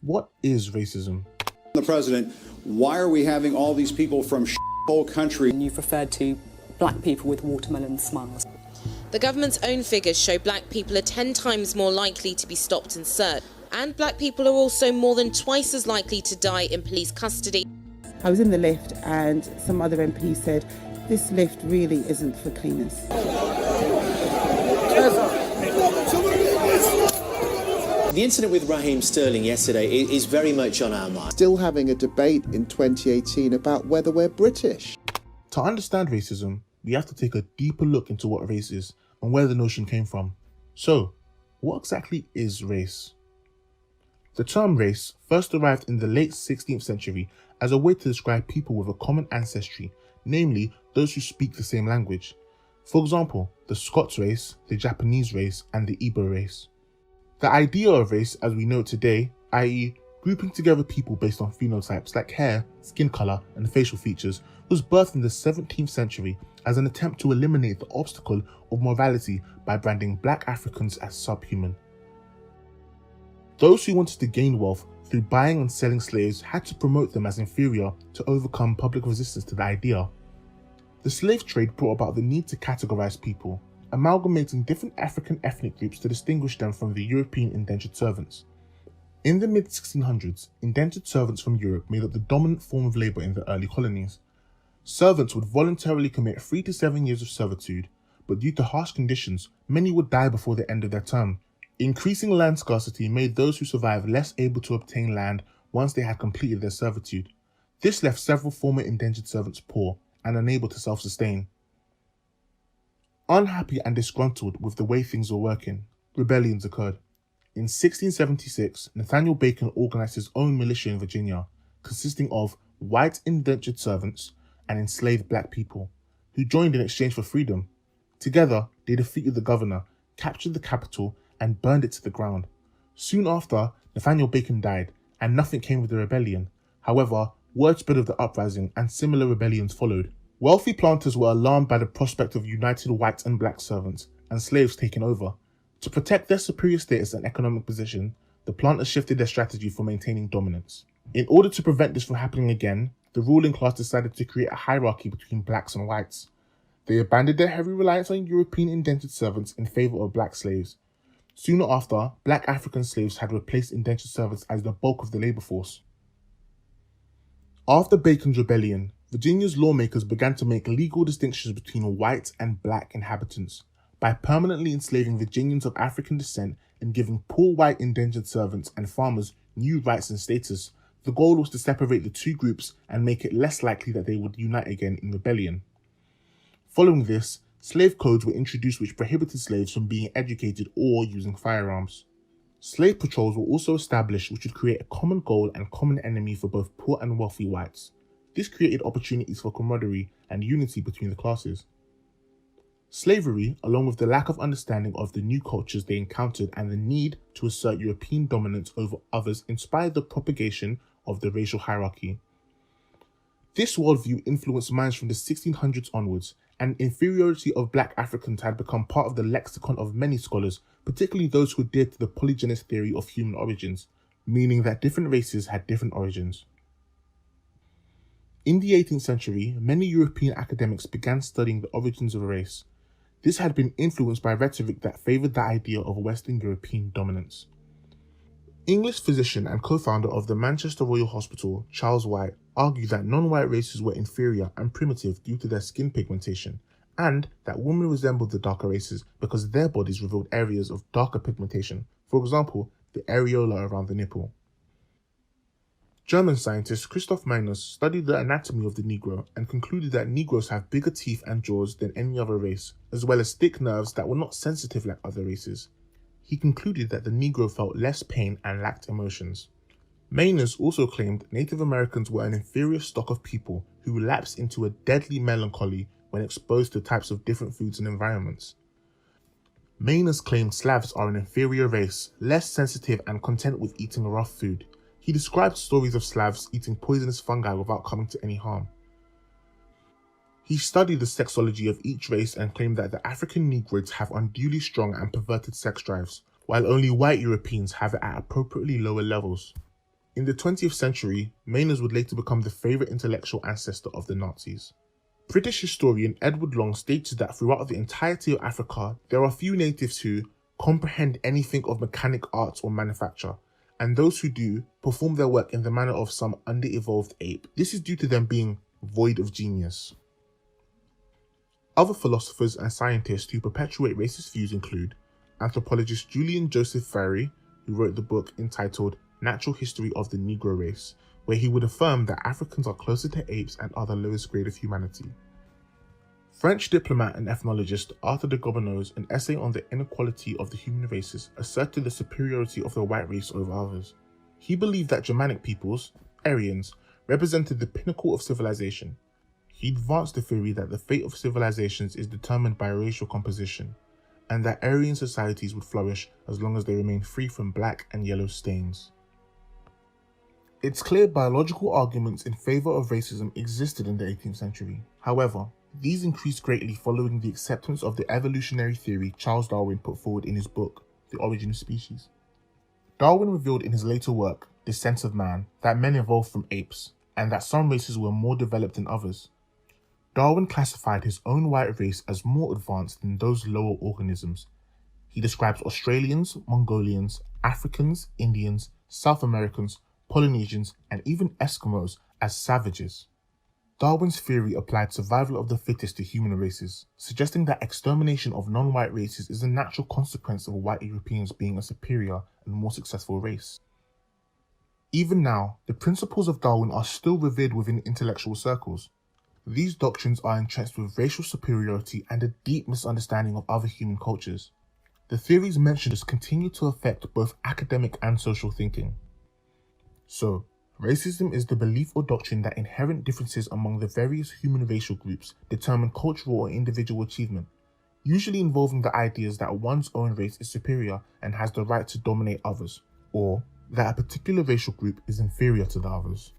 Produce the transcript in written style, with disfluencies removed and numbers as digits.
What is racism? The president, why are we having all these people from whole country? And you've referred to black people with watermelon smiles. The government's own figures show black people are 10 times more likely to be stopped and searched. And black people are also more than twice as likely to die in police custody. I was in the lift and some other MP said, this lift really isn't for cleaners. The incident with Raheem Sterling yesterday is very much on our mind. Still having a debate in 2018 about whether we're British. To understand racism, we have to take a deeper look into what race is and where the notion came from. So, what exactly is race? The term race first arrived in the late 16th century as a way to describe people with a common ancestry, namely those who speak the same language. For example, the Scots race, the Japanese race, and the Igbo race. The idea of race as we know it today, i.e. grouping together people based on phenotypes like hair, skin colour, and facial features, was birthed in the 17th century as an attempt to eliminate the obstacle of morality by branding black Africans as subhuman. Those who wanted to gain wealth through buying and selling slaves had to promote them as inferior to overcome public resistance to the idea. The slave trade brought about the need to categorize people, amalgamating different African ethnic groups to distinguish them from the European indentured servants. In the mid-1600s, indentured servants from Europe made up the dominant form of labour in the early colonies. Servants would voluntarily commit 3 to 7 years of servitude, but due to harsh conditions, many would die before the end of their term. Increasing land scarcity made those who survived less able to obtain land once they had completed their servitude. This left several former indentured servants poor and unable to self-sustain. Unhappy and disgruntled with the way things were working, rebellions occurred. In 1676, Nathaniel Bacon organised his own militia in Virginia, consisting of white indentured servants and enslaved black people, who joined in exchange for freedom. Together, they defeated the governor, captured the capital, and burned it to the ground. Soon after, Nathaniel Bacon died, and nothing came of the rebellion. However, word spread of the uprising, and similar rebellions followed. Wealthy planters were alarmed by the prospect of united white and black servants, and slaves taking over. To protect their superior status and economic position, the planters shifted their strategy for maintaining dominance. In order to prevent this from happening again, the ruling class decided to create a hierarchy between blacks and whites. They abandoned their heavy reliance on European indentured servants in favour of black slaves. Sooner after, black African slaves had replaced indentured servants as the bulk of the labour force. After Bacon's rebellion, Virginia's lawmakers began to make legal distinctions between white and black inhabitants by permanently enslaving Virginians of African descent and giving poor white indentured servants and farmers new rights and status. The goal was to separate the two groups and make it less likely that they would unite again in rebellion. Following this, slave codes were introduced which prohibited slaves from being educated or using firearms. Slave patrols were also established which would create a common goal and common enemy for both poor and wealthy whites. This created opportunities for camaraderie and unity between the classes. Slavery, along with the lack of understanding of the new cultures they encountered and the need to assert European dominance over others, inspired the propagation of the racial hierarchy. This worldview influenced minds from the 1600s onwards, and inferiority of black Africans had become part of the lexicon of many scholars, particularly those who adhered to the polygenous theory of human origins, meaning that different races had different origins. In the 18th century, many European academics began studying the origins of a race. This had been influenced by rhetoric that favoured the idea of Western European dominance. English physician and co-founder of the Manchester Royal Hospital, Charles White, argued that non-white races were inferior and primitive due to their skin pigmentation, and that women resembled the darker races because their bodies revealed areas of darker pigmentation, for example, the areola around the nipple. German scientist Christoph Magnus studied the anatomy of the Negro and concluded that Negroes have bigger teeth and jaws than any other race, as well as thick nerves that were not sensitive like other races. He concluded that the Negro felt less pain and lacked emotions. Magnus also claimed Native Americans were an inferior stock of people who lapsed into a deadly melancholy when exposed to types of different foods and environments. Magnus claimed Slavs are an inferior race, less sensitive and content with eating rough food. He described stories of Slavs eating poisonous fungi without coming to any harm. He studied the sexology of each race and claimed that the African Negroids have unduly strong and perverted sex drives, while only white Europeans have it at appropriately lower levels. In the 20th century, Meiners would later become the favourite intellectual ancestor of the Nazis. British historian Edward Long states that throughout the entirety of Africa, there are few natives who comprehend anything of mechanic arts or manufacture, and those who do perform their work in the manner of some under-evolved ape. This is due to them being void of genius. Other philosophers and scientists who perpetuate racist views include anthropologist Julian Joseph Farry, who wrote the book entitled Natural History of the Negro Race, where he would affirm that Africans are closer to apes and are the lowest grade of humanity. French diplomat and ethnologist Arthur de Gobineau's an essay on the inequality of the human races asserted the superiority of the white race over others. He believed that Germanic peoples, Aryans, represented the pinnacle of civilization. He advanced the theory that the fate of civilizations is determined by racial composition, and that Aryan societies would flourish as long as they remain free from black and yellow stains. It's clear biological arguments in favour of racism existed in the 18th century. However, these increased greatly following the acceptance of the evolutionary theory Charles Darwin put forward in his book, The Origin of Species. Darwin revealed in his later work, Descent of Man, that men evolved from apes, and that some races were more developed than others. Darwin classified his own white race as more advanced than those lower organisms. He describes Australians, Mongolians, Africans, Indians, South Americans, Polynesians, and even Eskimos as savages. Darwin's theory applied survival of the fittest to human races, suggesting that extermination of non-white races is a natural consequence of white Europeans being a superior and more successful race. Even now, the principles of Darwin are still revered within intellectual circles. These doctrines are entrenched with racial superiority and a deep misunderstanding of other human cultures. The theories mentioned continue to affect both academic and social thinking. So, racism is the belief or doctrine that inherent differences among the various human racial groups determine cultural or individual achievement, usually involving the ideas that one's own race is superior and has the right to dominate others, or that a particular racial group is inferior to the others.